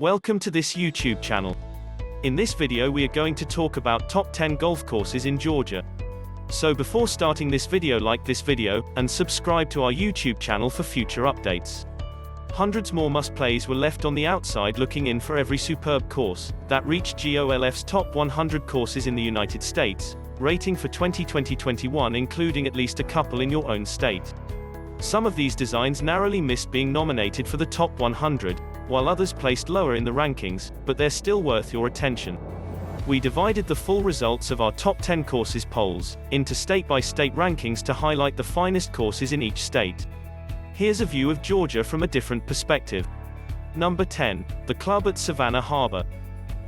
Welcome to this YouTube channel. In this video we are going to talk about top 10 golf courses in Georgia. So before starting this video, like this video, and subscribe to our YouTube channel for future updates. Hundreds more must-plays were left on the outside looking in for every superb course that reached GOLF's top 100 courses in the United States, rating for 2020-21, including at least a couple in your own state. Some of these designs narrowly missed being nominated for the top 100, while others placed lower in the rankings, but they're still worth your attention. We divided the full results of our top 10 courses polls into state-by-state rankings to highlight the finest courses in each state. Here's a view of Georgia from a different perspective. Number 10. The Club at Savannah Harbor.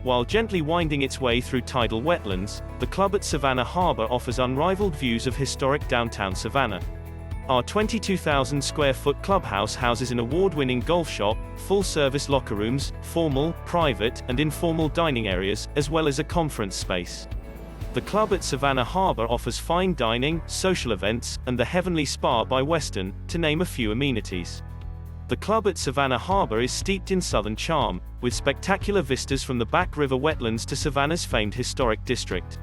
While gently winding its way through tidal wetlands, the Club at Savannah Harbor offers unrivaled views of historic downtown Savannah. Our 22,000 square foot clubhouse houses an award-winning golf shop, full-service locker rooms, formal, private, and informal dining areas, as well as a conference space. The Club at Savannah Harbor offers fine dining, social events, and the Heavenly Spa by Western, to name a few amenities. The Club at Savannah Harbor is steeped in southern charm, with spectacular vistas from the Back River wetlands to Savannah's famed historic district.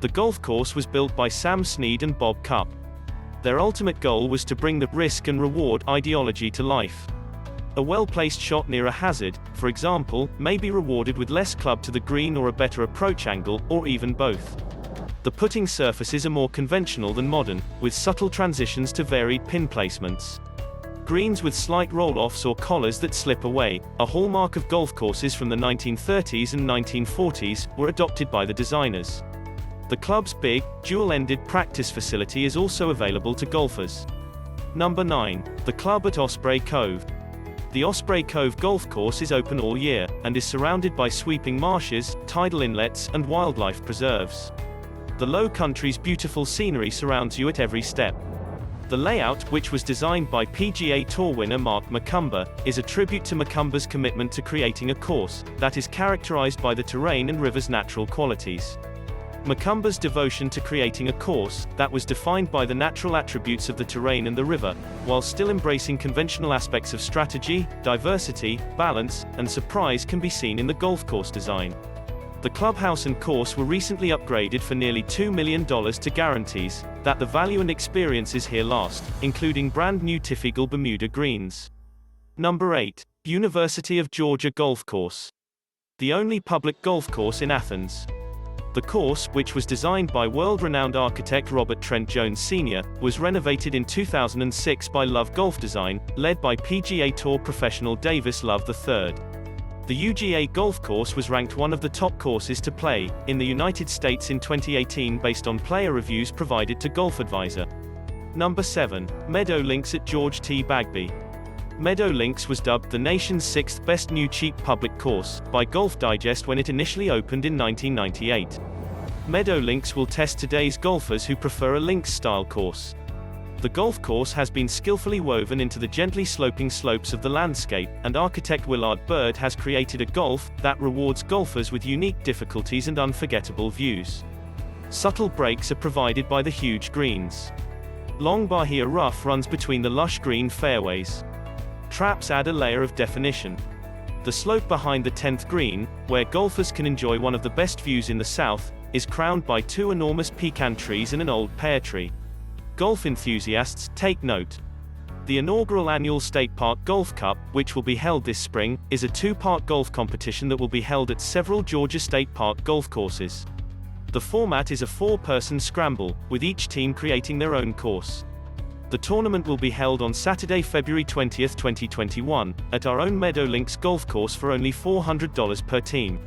The golf course was built by Sam Snead and Bob Cupp. Their ultimate goal was to bring the risk and reward ideology to life. A well-placed shot near a hazard, for example, may be rewarded with less club to the green or a better approach angle, or even both. The putting surfaces are more conventional than modern, with subtle transitions to varied pin placements. Greens with slight roll-offs or collars that slip away, a hallmark of golf courses from the 1930s and 1940s, were adopted by the designers. The club's big, dual-ended practice facility is also available to golfers. Number 9. The Club at Osprey Cove. The Osprey Cove golf course is open all year, and is surrounded by sweeping marshes, tidal inlets, and wildlife preserves. The low country's beautiful scenery surrounds you at every step. The layout, which was designed by PGA Tour winner Mark McCumber, is a tribute to McCumber's commitment to creating a course that is characterized by the terrain and river's natural qualities. McCumber's devotion to creating a course that was defined by the natural attributes of the terrain and the river, while still embracing conventional aspects of strategy, diversity, balance, and surprise, can be seen in the golf course design. The clubhouse and course were recently upgraded for nearly $2 million to guarantees that the value and experiences here last, including brand new Tifeagle Bermuda greens. Number 8. University of Georgia Golf Course. The only public golf course in Athens. The course, which was designed by world-renowned architect Robert Trent Jones Sr., was renovated in 2006 by Love Golf Design, led by PGA Tour professional Davis Love III. The UGA golf course was ranked one of the top courses to play in the United States in 2018 based on player reviews provided to Golf Advisor. Number 7. Meadow Links at George T. Bagby. Meadow Links was dubbed the nation's 6th best new cheap public course by Golf Digest when it initially opened in 1998. Meadow Links will test today's golfers who prefer a links-style course. The golf course has been skillfully woven into the gently sloping slopes of the landscape, and architect Willard Bird has created a golf that rewards golfers with unique difficulties and unforgettable views. Subtle breaks are provided by the huge greens. Long Bahia rough runs between the lush green fairways. Traps add a layer of definition. The slope behind the 10th green, where golfers can enjoy one of the best views in the south, is crowned by 2 enormous pecan trees and an old pear tree. Golf enthusiasts, take note. The inaugural annual State Park Golf Cup, which will be held this spring, is a 2-part golf competition that will be held at several Georgia State Park golf courses. The format is a 4-person scramble, with each team creating their own course. The tournament will be held on Saturday, February 20, 2021, at our own Meadow Links golf course for only $400 per team.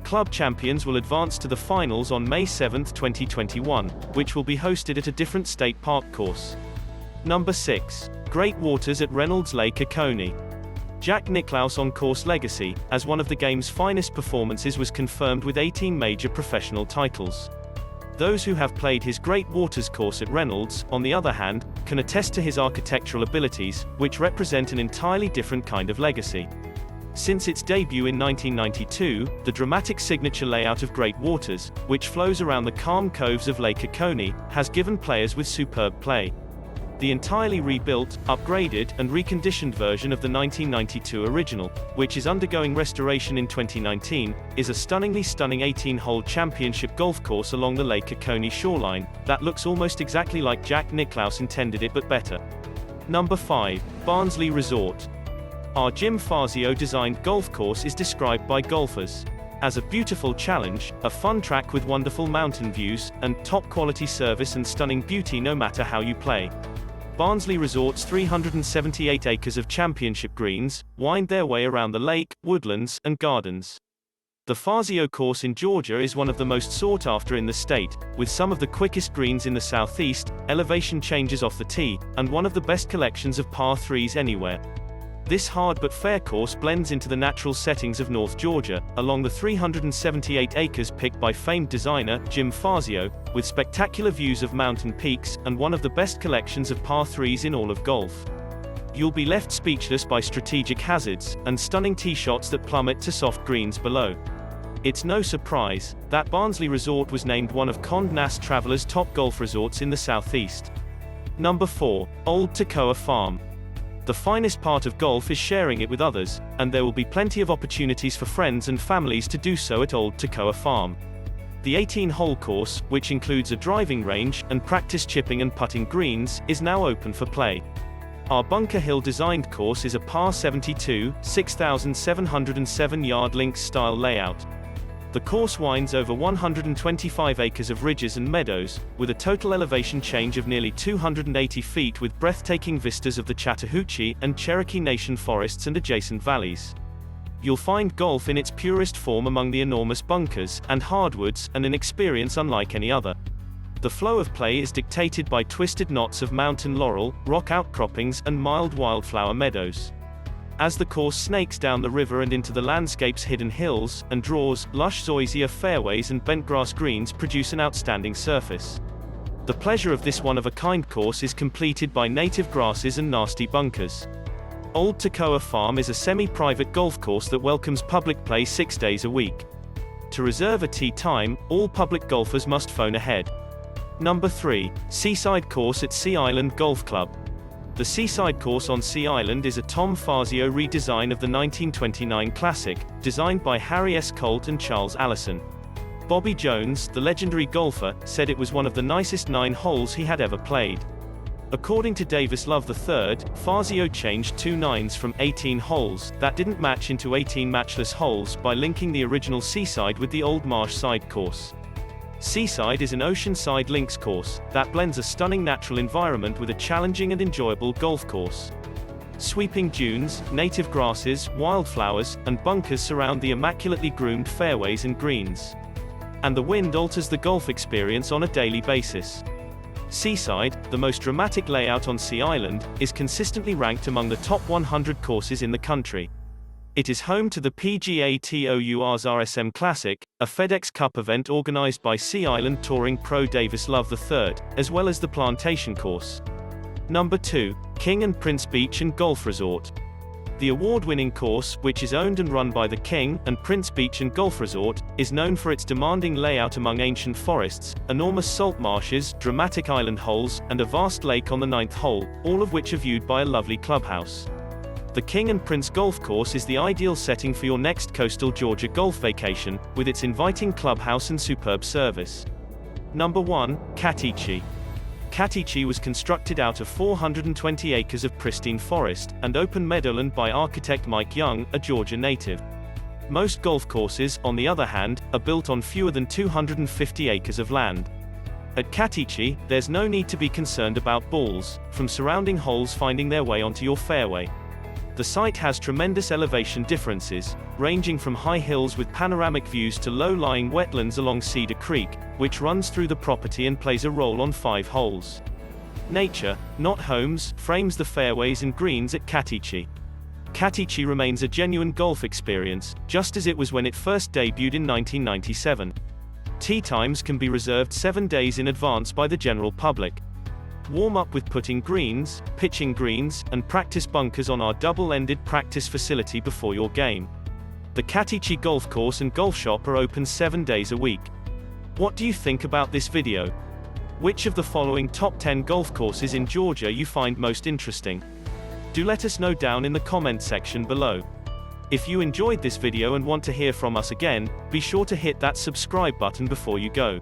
Club champions will advance to the finals on May 7, 2021, which will be hosted at a different state park course. Number 6. Great Waters at Reynolds Lake, Oconee. Jack Nicklaus on-course legacy, as one of the game's finest performances, was confirmed with 18 major professional titles. Those who have played his Great Waters course at Reynolds, on the other hand, can attest to his architectural abilities, which represent an entirely different kind of legacy. Since its debut in 1992, the dramatic signature layout of Great Waters, which flows around the calm coves of Lake Oconee, has given players with superb play. The entirely rebuilt, upgraded, and reconditioned version of the 1992 original, which is undergoing restoration in 2019, is a stunning 18-hole championship golf course along the Lake Oconee shoreline, that looks almost exactly like Jack Nicklaus intended it but better. Number 5. Barnsley Resort. Our Jim Fazio-designed golf course is described by golfers as a beautiful challenge, a fun track with wonderful mountain views, and top-quality service and stunning beauty no matter how you play. Barnsley Resort's 378 acres of championship greens wind their way around the lake, woodlands, and gardens. The Fazio course in Georgia is one of the most sought after in the state, with some of the quickest greens in the southeast, elevation changes off the tee, and one of the best collections of par 3s anywhere. This hard but fair course blends into the natural settings of North Georgia, along the 378 acres picked by famed designer Jim Fazio, with spectacular views of mountain peaks, and one of the best collections of par 3s in all of golf. You'll be left speechless by strategic hazards, and stunning tee shots that plummet to soft greens below. It's no surprise that Barnsley Resort was named one of Condé Nast Traveler's top golf resorts in the southeast. Number 4. Old Toccoa Farm. The finest part of golf is sharing it with others, and there will be plenty of opportunities for friends and families to do so at Old Toccoa Farm. The 18-hole course, which includes a driving range and practice chipping and putting greens, is now open for play. Our Bunker Hill-designed course is a par 72, 6,707-yard links-style layout. The course winds over 125 acres of ridges and meadows, with a total elevation change of nearly 280 feet with breathtaking vistas of the Chattahoochee and Cherokee Nation forests and adjacent valleys. You'll find golf in its purest form among the enormous bunkers and hardwoods, and an experience unlike any other. The flow of play is dictated by twisted knots of mountain laurel, rock outcroppings, and mild wildflower meadows. As the course snakes down the river and into the landscape's hidden hills, and draws, lush zoysia fairways and bentgrass greens produce an outstanding surface. The pleasure of this one-of-a-kind course is completed by native grasses and nasty bunkers. Old Toccoa Farm is a semi-private golf course that welcomes public play 6 days a week. To reserve a tee time, all public golfers must phone ahead. Number 3. Seaside Course at Sea Island Golf Club. The Seaside course on Sea Island is a Tom Fazio redesign of the 1929 classic, designed by Harry S. Colt and Charles Allison. Bobby Jones, the legendary golfer, said it was one of the nicest 9 holes he had ever played. According to Davis Love III, Fazio changed 2 9s from 18 holes that didn't match into 18 matchless holes by linking the original Seaside with the old Marshside course. Seaside is an oceanside links course that blends a stunning natural environment with a challenging and enjoyable golf course. Sweeping dunes, native grasses, wildflowers, and bunkers surround the immaculately groomed fairways and greens. And the wind alters the golf experience on a daily basis. Seaside, the most dramatic layout on Sea Island, is consistently ranked among the top 100 courses in the country. It is home to the PGA Tour's RSM Classic, a FedEx Cup event organized by Sea Island touring pro Davis Love III, as well as the Plantation Course. Number 2. King and Prince Beach and Golf Resort. The award-winning course, which is owned and run by the King and Prince Beach and Golf Resort, is known for its demanding layout among ancient forests, enormous salt marshes, dramatic island holes, and a vast lake on the 9th hole, all of which are viewed by a lovely clubhouse. The King and Prince Golf Course is the ideal setting for your next coastal Georgia golf vacation, with its inviting clubhouse and superb service. Number 1. Catechee. Catechee was constructed out of 420 acres of pristine forest and open meadowland by architect Mike Young, a Georgia native. Most golf courses, on the other hand, are built on fewer than 250 acres of land. At Catechee, there's no need to be concerned about balls from surrounding holes finding their way onto your fairway. The site has tremendous elevation differences, ranging from high hills with panoramic views to low-lying wetlands along Cedar Creek, which runs through the property and plays a role on 5 holes. Nature, not homes, frames the fairways and greens at Catechee. Catechee remains a genuine golf experience, just as it was when it first debuted in 1997. Tee times can be reserved 7 days in advance by the general public. Warm up with putting greens, pitching greens, and practice bunkers on our double-ended practice facility before your game. The Catechee Golf Course and Golf Shop are open 7 days a week. What do you think about this video? Which of the following top 10 golf courses in Georgia you find most interesting? Do let us know down in the comment section below. If you enjoyed this video and want to hear from us again, be sure to hit that subscribe button before you go.